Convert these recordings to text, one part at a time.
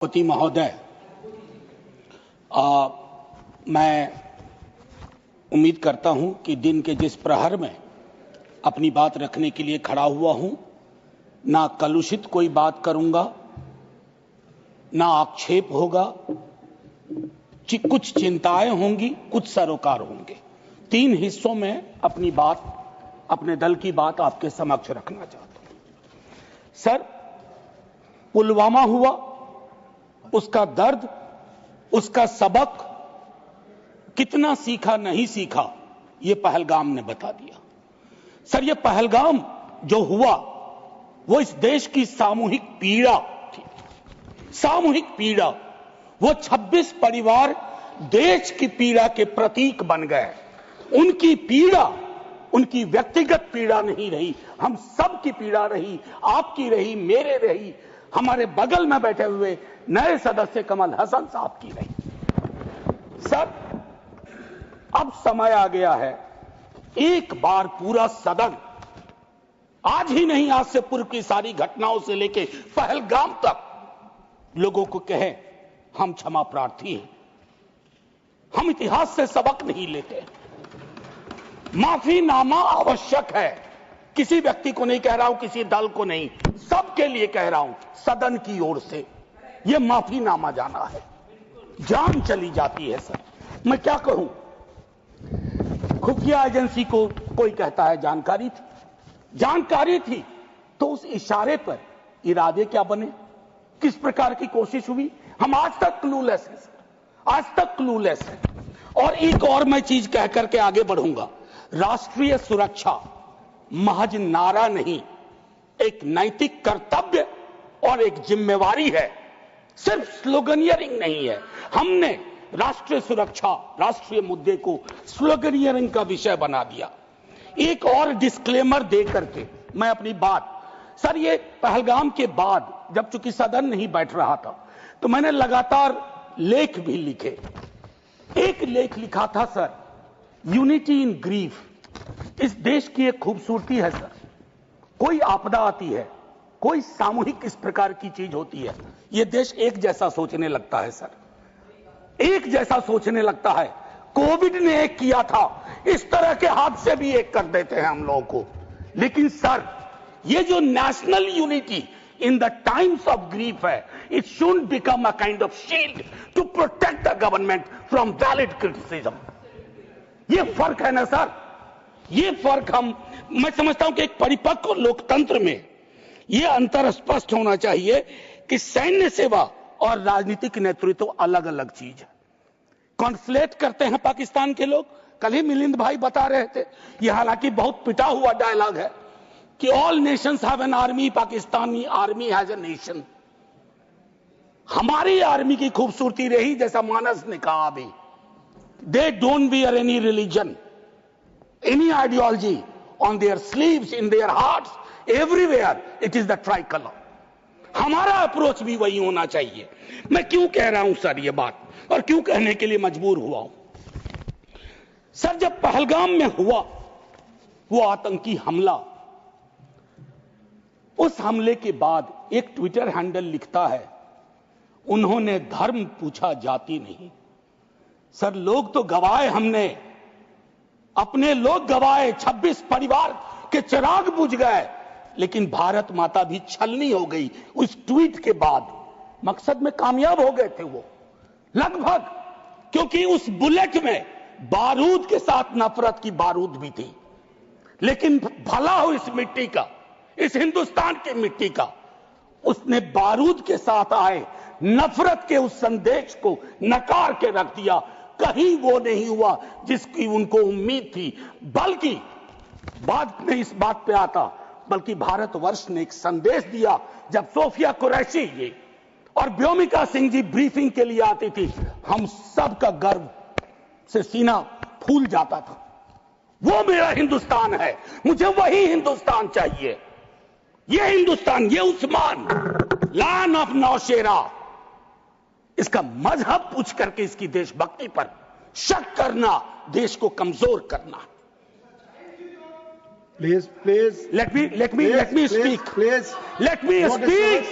राष्ट्रपति महोदय, मैं उम्मीद करता हूं कि दिन के जिस प्रहर में अपनी बात रखने के लिए खड़ा हुआ हूं, ना कलुषित कोई बात करूंगा, ना आक्षेप होगा, कुछ चिंताएं होंगी, कुछ सरोकार होंगे। 3 हिस्सों में अपनी बात, अपने दल की बात आपके समक्ष रखना चाहता हूं। सर, पुलवामा हुआ, उसका दर्द, उसका सबक कितना सीखा नहीं सीखा, ये पहलगाम ने बता दिया। सर, ये पहलगाम जो हुआ वो इस देश की सामूहिक पीड़ा थी, सामूहिक पीड़ा। वो 26 परिवार देश की पीड़ा के प्रतीक बन गए। उनकी पीड़ा उनकी व्यक्तिगत पीड़ा नहीं रही, हम सब की पीड़ा रही, आपकी रही, मेरे रही, हमारे बगल में बैठे हुए नए सदस्य कमल हसन साहब की रही। सर, अब समय आ गया है, एक बार पूरा सदन, आज ही नहीं, आज से पूर्व की सारी घटनाओं से लेके पहलगाम तक लोगों को कहे हम क्षमा प्रार्थी हैं, हम इतिहास से सबक नहीं लेते। माफीनामा आवश्यक है। किसी व्यक्ति को नहीं कह रहा हूं, किसी दल को नहीं, सबके लिए कह रहा हूं, सदन की ओर से यह माफीनामा जाना है। जान चली जाती है। सर, मैं क्या कहूं, खुफिया एजेंसी को कोई कहता है जानकारी थी, तो उस इशारे पर इरादे क्या बने, किस प्रकार की कोशिश हुई, हम आज तक क्लूलेस हैं। आज तक क्लूलेस है। और एक और मैं चीज कह करके आगे बढ़ूंगा, राष्ट्रीय सुरक्षा महज नारा नहीं, एक नैतिक कर्तव्य और एक जिम्मेवारी है, सिर्फ स्लोगनियरिंग नहीं है। हमने राष्ट्रीय सुरक्षा, राष्ट्रीय मुद्दे को स्लोगनियरिंग का विषय बना दिया। एक और डिस्क्लेमर दे करके मैं अपनी बात, सर, ये पहलगाम के बाद जब चूंकि सदन नहीं बैठ रहा था, तो मैंने लगातार लेख भी लिखे। एक लेख लिखा था, सर, यूनिटी इन ग्रीफ। इस देश की एक खूबसूरती है सर, कोई आपदा आती है, कोई सामूहिक इस प्रकार की चीज होती है, यह देश एक जैसा सोचने लगता है। सर, एक जैसा सोचने लगता है। कोविड ने एक किया था, इस तरह के हादसे भी एक कर देते हैं हम लोगों को। लेकिन सर, ये जो national unity in the times of grief है, it should become a kind of shield to protect the government from valid criticism. ये फर्क है ना सर, ये फर्क मैं समझता हूं कि एक परिपक्व लोकतंत्र में ये अंतर स्पष्ट होना चाहिए कि सैन्य सेवा और राजनीतिक नेतृत्व अलग अलग चीज है। कॉन्फ्लेट करते हैं पाकिस्तान के लोग। कल ही मिलिंद भाई बता रहे थे, ये हालांकि बहुत पिटा हुआ डायलॉग है कि all Nations have an army, Pakistani army has a nation. हमारी आर्मी की खूबसूरती रही, जैसा मानस ने कहा अभी, they don't wear any religion, any ideology on their sleeves, in their hearts, everywhere it is the try colour. हमारा अप्रोच भी वही होना चाहिए। मैं क्यों कह रहा हूं सर ये बात, और क्यों कहने के लिए मजबूर हुआ हूं? सर, जब पहलगाम में हुआ वो आतंकी हमला, उस हमले के बाद एक ट्विटर हैंडल लिखता है, उन्होंने धर्म पूछा, जाति नहीं। सर, लोग तो गवाए, हमने अपने लोग गवाए, 26 परिवार के चिराग बुझ गए, लेकिन भारत माता भी छलनी हो गई उस ट्वीट के बाद। मकसद में कामयाब हो गए थे वो लगभग, क्योंकि उस बुलेट में बारूद के साथ नफरत की बारूद भी थी। लेकिन भला हो इस मिट्टी का, इस हिंदुस्तान की मिट्टी का, उसने बारूद के साथ आए नफरत के उस संदेश को नकार के रख दिया। कहीं वो नहीं हुआ जिसकी उनको उम्मीद थी, बल्कि बाद में इस बात पे आता, बल्कि भारतवर्ष ने एक संदेश दिया। जब सोफिया कुरैशी जी और व्योमिका सिंह जी ब्रीफिंग के लिए आती थी, हम सब का गर्व से सीना फूल जाता था। वो मेरा हिंदुस्तान है, मुझे वही हिंदुस्तान चाहिए। ये हिंदुस्तान, ये उस्मान, लैंड ऑफ नौशेरा, इसका मजहब पूछ करके इसकी देशभक्ति पर शक करना, देश को कमजोर करना। Please, let me speak. Please. Let me speak.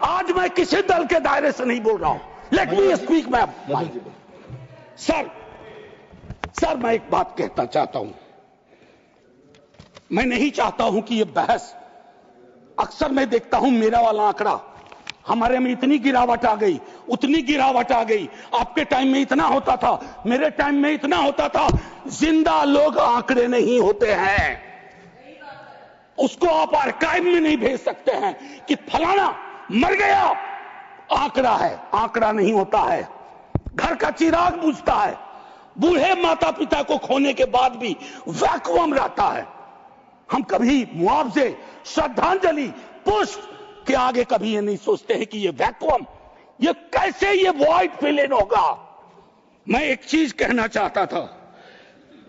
आज मैं किसी दल के दायरे से नहीं बोल रहा हूं। लेट मी स्पीक मैं सर मैं एक बात कहना चाहता हूं। मैं नहीं चाहता हूं कि यह बहस, अक्सर मैं देखता हूं मेरा वाला आंकड़ा, हमारे में इतनी गिरावट आ गई, उतनी गिरावट आ गई, आपके टाइम में इतना होता था, मेरे टाइम में इतना होता था। जिंदा लोग आंकड़े नहीं होते हैं, उसको आप आर्काइव में नहीं भेज सकते हैं कि फलाना मर गया, आंकड़ा है, आंकड़ा नहीं होता है। घर का चिराग बुझता है, बूढ़े माता पिता को खोने के बाद भी वैक्यूम रहता है। हम कभी मुआवजे, श्रद्धांजलि, पुष्प के आगे कभी ये नहीं सोचते हैं कि ये वैक्यूम, ये कैसे ये वॉइड फिल इन होगा। मैं एक चीज कहना चाहता था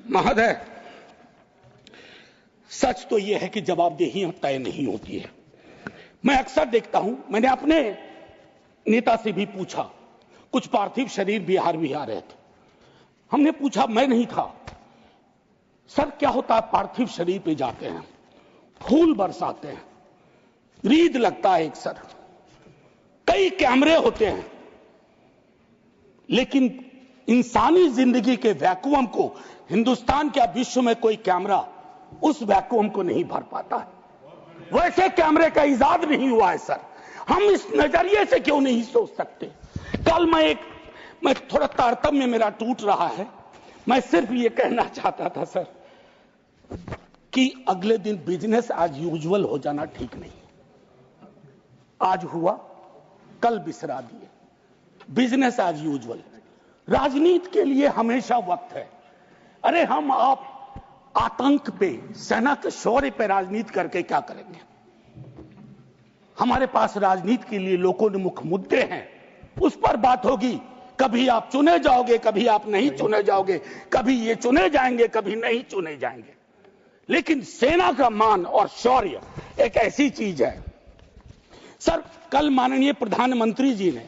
महोदय, सच तो यह है कि जवाबदेही तय नहीं होती है। मैं अक्सर देखता हूं, मैंने अपने नेता से भी पूछा, कुछ पार्थिव शरीर बिहार भी आ रहे थे, हमने पूछा, मैं नहीं था, सर क्या होता है पार्थिव शरीर पे जाते हैं, फूल बरसाते हैं, रीद लगता है एक सर, कई कैमरे होते हैं, लेकिन इंसानी जिंदगी के वैक्यूम को हिंदुस्तान क्या विश्व में कोई कैमरा उस वैक्यूम को नहीं भर पाता है। वैसे कैमरे का इजाद नहीं हुआ है सर। हम इस नजरिए से क्यों नहीं सोच सकते। कल मैं थोड़ा तारतम्य मेरा टूट रहा है, मैं सिर्फ ये कहना चाहता था सर कि अगले दिन बिजनेस एज यूजुअल हो जाना ठीक नहीं। आज हुआ, कल बिसरा दिए, बिजनेस एज यूजुअल। राजनीति के लिए हमेशा वक्त है। अरे हम आप आतंक पे, सेना के शौर्य पे राजनीति करके क्या करेंगे। हमारे पास राजनीति के लिए लोकोन्मुख मुद्दे हैं, उस पर बात होगी। कभी आप चुने जाओगे, कभी आप नहीं चुने जाओगे, कभी ये चुने जाएंगे, कभी नहीं चुने जाएंगे। लेकिन सेना का मान और शौर्य एक ऐसी चीज है। सर कल माननीय प्रधानमंत्री जी ने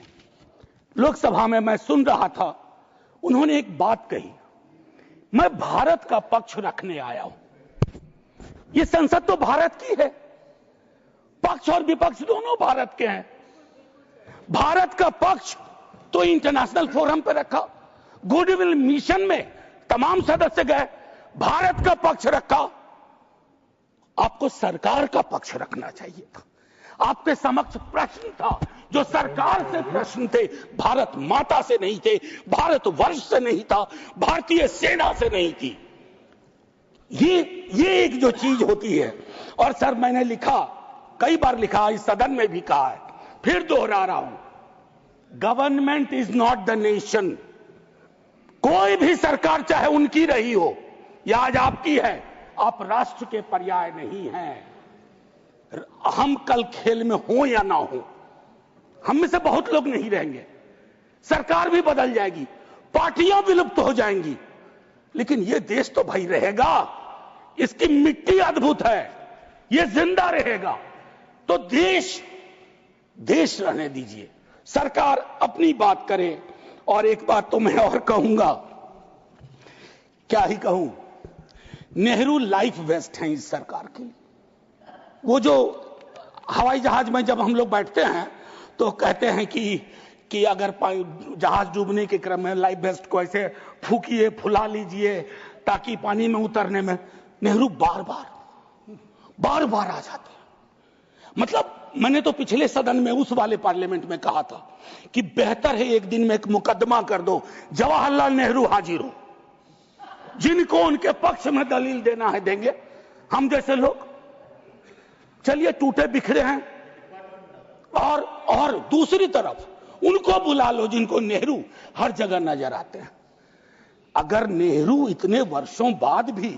लोकसभा में, मैं सुन रहा था, उन्होंने एक बात कही, मैं भारत का पक्ष रखने आया हूं। ये संसद तो भारत की है, पक्ष और विपक्ष दोनों भारत के हैं। भारत का पक्ष तो इंटरनेशनल फोरम पर रखा, गुडविल मिशन में तमाम सदस्य गए, भारत का पक्ष रखा। आपको सरकार का पक्ष रखना चाहिए था। आपके समक्ष प्रश्न था, जो सरकार से प्रश्न थे, भारत माता से नहीं थे, भारत वर्ष से नहीं था, भारतीय सेना से नहीं थी। ये एक जो चीज होती है। और सर मैंने लिखा, कई बार लिखा, इस सदन में भी कहा है, फिर दोहरा रहा हूं, government is not the nation. कोई भी सरकार चाहे उनकी रही हो या आज आपकी है, आप राष्ट्र के पर्याय नहीं हैं। हम कल खेल में हो या ना हो, हम में से बहुत लोग नहीं रहेंगे, सरकार भी बदल जाएगी, पार्टियां विलुप्त हो जाएंगी, लेकिन यह देश तो भाई रहेगा। इसकी मिट्टी अद्भुत है, यह जिंदा रहेगा। तो देश रहने दीजिए, सरकार अपनी बात करे। और एक बात तो मैं और कहूंगा, क्या ही कहूं, नेहरू लाइफ वेस्ट हैं इस सरकार की। वो जो हवाई जहाज में जब हम लोग बैठते हैं तो कहते हैं कि अगर जहाज डूबने के क्रम में लाइफ वेस्ट को ऐसे फूकिए, फुला लीजिए ताकि पानी में उतरने में, नेहरू बार बार आ जाते हैं। मतलब मैंने तो पिछले सदन में उस वाले पार्लियामेंट में कहा था कि बेहतर है एक दिन में एक मुकदमा कर दो, जवाहरलाल नेहरू हाजिर हो, जिनको उनके पक्ष में दलील देना है देंगे, हम जैसे लोग चलिए टूटे बिखरे हैं। और दूसरी तरफ उनको बुला लो जिनको नेहरू हर जगह नजर आते हैं। अगर नेहरू इतने वर्षों बाद भी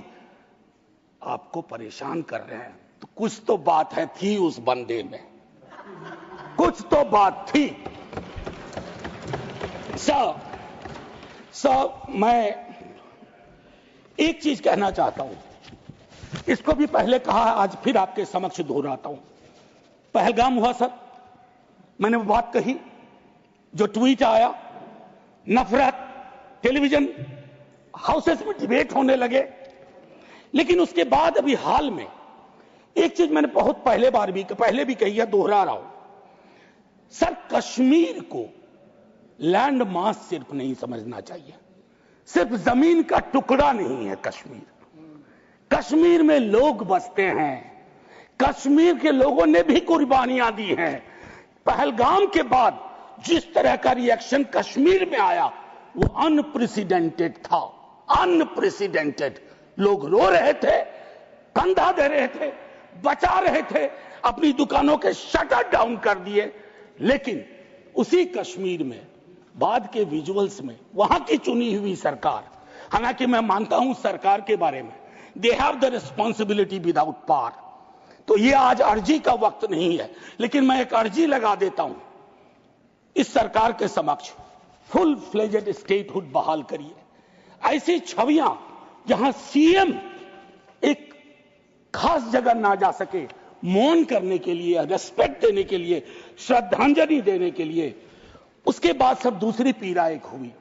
आपको परेशान कर रहे हैं तो कुछ तो बात है, थी उस बंदे में, कुछ तो बात थी। मैं एक चीज कहना चाहता हूं, इसको भी पहले कहा, आज फिर आपके समक्ष दोहराता हूं। पहलगाम हुआ सर, मैंने वो बात कही, जो ट्वीट आया, नफरत, टेलीविजन हाउसेस में डिबेट होने लगे। लेकिन उसके बाद अभी हाल में एक चीज मैंने बहुत पहले भी कही है, दोहरा रहा हूं। सर, कश्मीर को लैंड मास सिर्फ नहीं समझना चाहिए, सिर्फ जमीन का टुकड़ा नहीं है कश्मीर। कश्मीर में लोग बसते हैं, कश्मीर के लोगों ने भी कुर्बानियां दी हैं। पहलगाम के बाद जिस तरह का रिएक्शन कश्मीर में आया वो अनप्रेसिडेंटेड था, अनप्रेसिडेंटेड। लोग रो रहे थे, कंधा दे रहे थे, बचा रहे थे, अपनी दुकानों के शटर डाउन कर दिए। लेकिन उसी कश्मीर में बाद के विजुअल्स में वहां की चुनी हुई सरकार, हालांकि मैं मानता हूं सरकार के बारे में, they have the responsibility without power, तो ये आज अर्जी का वक्त नहीं है, लेकिन मैं एक अर्जी लगा देता हूं इस सरकार के समक्ष, फुल फ्लेजेड स्टेटहुड बहाल करिए। ऐसी छवियां जहां सीएम एक खास जगह ना जा सके, मौन करने के लिए, रेस्पेक्ट देने के लिए, श्रद्धांजलि देने के लिए, उसके बाद सब दूसरी पीड़ा एक हुई।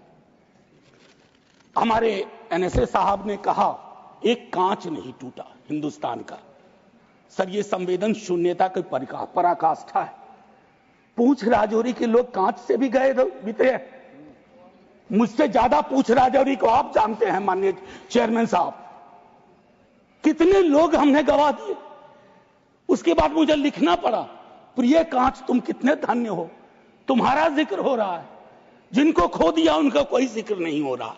हमारे एनएसए साहब ने कहा एक कांच नहीं टूटा हिंदुस्तान का। सर, ये संवेदन शून्यता की पराकाष्ठा है। पूंछ राजौरी के लोग कांच से भी गए बीते हैं। मुझसे ज्यादा पूंछ राजौरी को आप जानते हैं माननीय चेयरमैन साहब, कितने लोग हमने गवा दिए। उसके बाद मुझे लिखना पड़ा, प्रिय कांच तुम कितने धन्य हो, तुम्हारा जिक्र हो रहा है, जिनको खो दिया उनका कोई जिक्र नहीं हो रहा।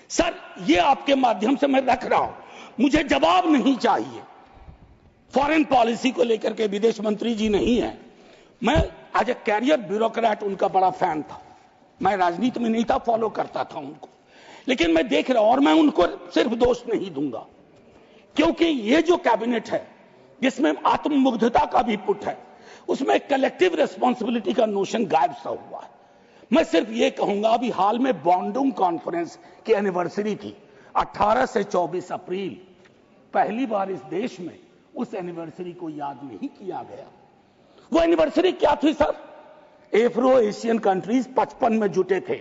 सर, ये आपके माध्यम से मैं रख रहा हूं, मुझे जवाब नहीं चाहिए। फॉरेन पॉलिसी को लेकर के विदेश मंत्री जी नहीं है, मैं आज ए कैरियर ब्यूरोक्रेट उनका बड़ा फैन था। मैं राजनीति में नहीं था, फॉलो करता था उनको, लेकिन मैं देख रहा हूं और मैं उनको सिर्फ दोष नहीं दूंगा, क्योंकि ये जो कैबिनेट है जिसमें आत्ममुग्धता का भी पुट है, उसमें कलेक्टिव रिस्पॉन्सिबिलिटी का नोशन गायब सा हुआ है। मैं सिर्फ ये कहूंगा, अभी हाल में बॉन्डुंग कॉन्फ्रेंस की एनिवर्सरी थी 18 से 24 अप्रैल, पहली बार इस देश में उस एनिवर्सरी को याद नहीं किया गया। वो एनिवर्सरी क्या थी सर? एफ्रो एशियन कंट्रीज 55 में जुटे थे,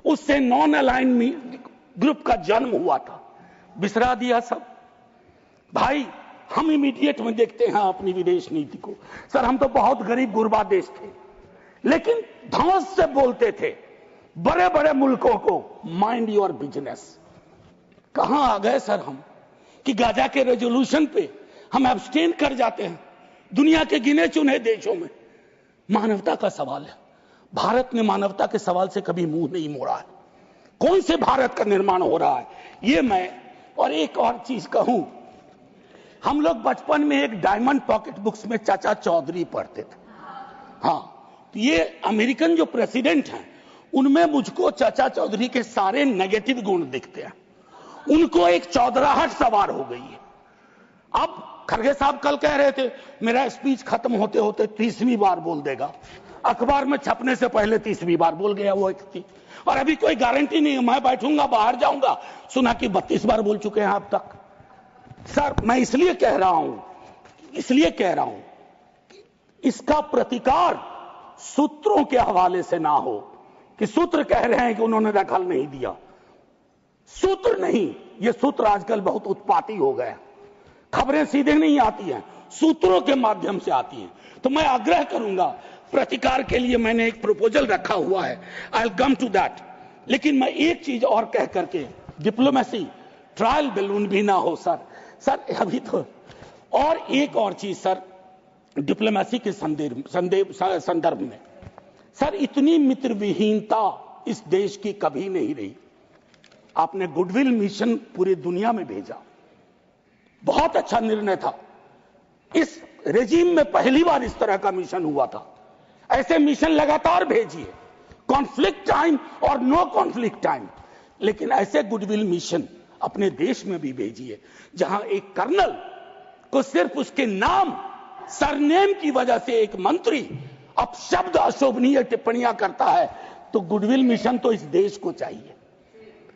उससे नॉन अलाइन ग्रुप का जन्म हुआ था, बिसरा दिया सब। भाई, हम इमीडिएट में देखते हैं अपनी विदेश नीति को। सर, हम तो बहुत गरीब गुरबा देश थे, लेकिन धौंस से बोलते थे बड़े बड़े मुल्कों को, माइंड योर बिजनेस। कहां आ गए सर हम कि गाजा के रेजोल्यूशन पे हम एब्सटेन कर जाते हैं दुनिया के गिने चुने देशों में। मानवता का सवाल है, भारत ने मानवता के सवाल से कभी मुंह नहीं मोड़ा है। कौन से भारत का निर्माण हो रहा है ये मैं, और एक और चीज कहूं, हम लोग बचपन में एक डायमंड पॉकेट बुक्स में चाचा चौधरी पढ़ते थे। हाँ, तो ये अमेरिकन जो प्रेसिडेंट हैं उनमें मुझको चाचा चौधरी के सारे नेगेटिव गुण दिखते हैं। उनको एक चौधराहट सवार हो गई है। अब खरगे साहब कल कह रहे थे मेरा स्पीच खत्म होते होते 30वीं बार बोल देगा, अखबार में छपने से पहले 30वीं बार बोल गया वो व्यक्ति, और अभी कोई गारंटी नहीं है, मैं बैठूंगा बाहर जाऊंगा सुना कि 32 बार बोल चुके हैं अब तक। सर, मैं इसलिए कह रहा हूं कि इसका प्रतिकार सूत्रों के हवाले से ना हो कि सूत्र कह रहे हैं कि उन्होंने दखल नहीं दिया। सूत्र नहीं, ये सूत्र आजकल बहुत उत्पाती हो गए, खबरें सीधे नहीं आती हैं, सूत्रों के माध्यम से आती हैं। तो मैं आग्रह करूंगा, प्रतिकार के लिए मैंने एक प्रपोजल रखा हुआ है, I will come to that. लेकिन मैं एक चीज और कह करके, डिप्लोमेसी ट्रायल बैलून भी ना हो सर। सर, अभी तो और एक और चीज सर, डिप्लोमेसी के संदर्भ में सर, इतनी मित्र विहीनता इस देश की कभी नहीं रही। आपने गुडविल मिशन पूरी दुनिया में भेजा, बहुत अच्छा निर्णय था। इस रेजिम में पहली बार इस तरह का मिशन हुआ था। ऐसे मिशन लगातार भेजिए, कॉन्फ्लिक्ट टाइम और नो कॉन्फ्लिक्ट टाइम, लेकिन ऐसे गुडविल मिशन अपने देश में भी भेजिए जहां एक कर्नल को सिर्फ उसके नाम सरनेम की वजह से एक मंत्री अपशब्द अशोभनीय टिप्पणियां करता है, तो गुडविल मिशन तो इस देश को चाहिए।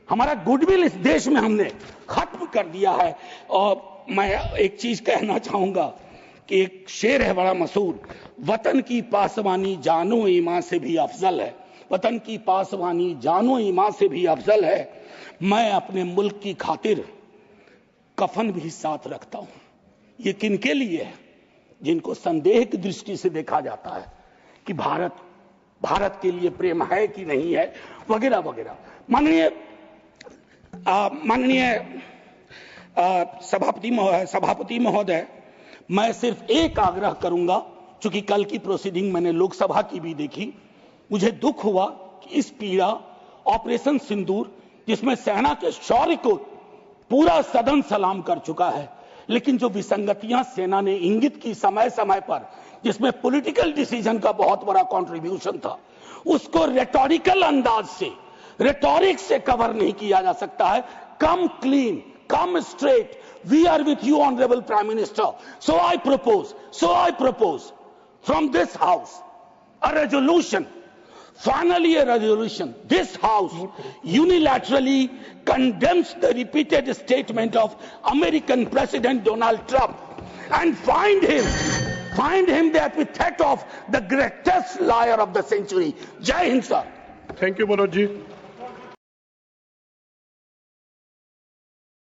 हमारा गुडविल इस देश में हमने खत्म कर दिया है। और मैं एक चीज कहना चाहूंगा कि एक शेर है बड़ा मशहूर, वतन की पासवानी जानो ईमान से भी अफजल है, वतन की पासवानी जानो ईमान से भी अफजल है। मैं अपने मुल्क की खातिर कफन भी साथ रखता हूं। ये किनके लिए है? जिनको संदेह की दृष्टि से देखा जाता है कि भारत भारत के लिए प्रेम है कि नहीं है, वगैरह वगैरह। माननीय सभापति महोदय, मैं सिर्फ एक आग्रह करूंगा, चूंकि कल की प्रोसीडिंग मैंने लोकसभा की भी देखी, मुझे दुख हुआ कि इस पीड़ा ऑपरेशन सिंदूर, जिसमें सेना के शौर्य को पूरा सदन सलाम कर चुका है, लेकिन जो विसंगतियां सेना ने इंगित की समय समय पर, जिसमें पॉलिटिकल डिसीजन का बहुत बड़ा कंट्रीब्यूशन था, उसको रेटोरिकल अंदाज से, रेटोरिक से कवर नहीं किया जा सकता है। Come clean, come straight, we are with you honourable prime minister, so I propose from this house a resolution, finally a resolution. This house unilaterally condemns the repeated statement of American President Donald Trump and find him the epithet of the greatest liar of the century. Jai Hind, sir. Thank you, Manoj ji.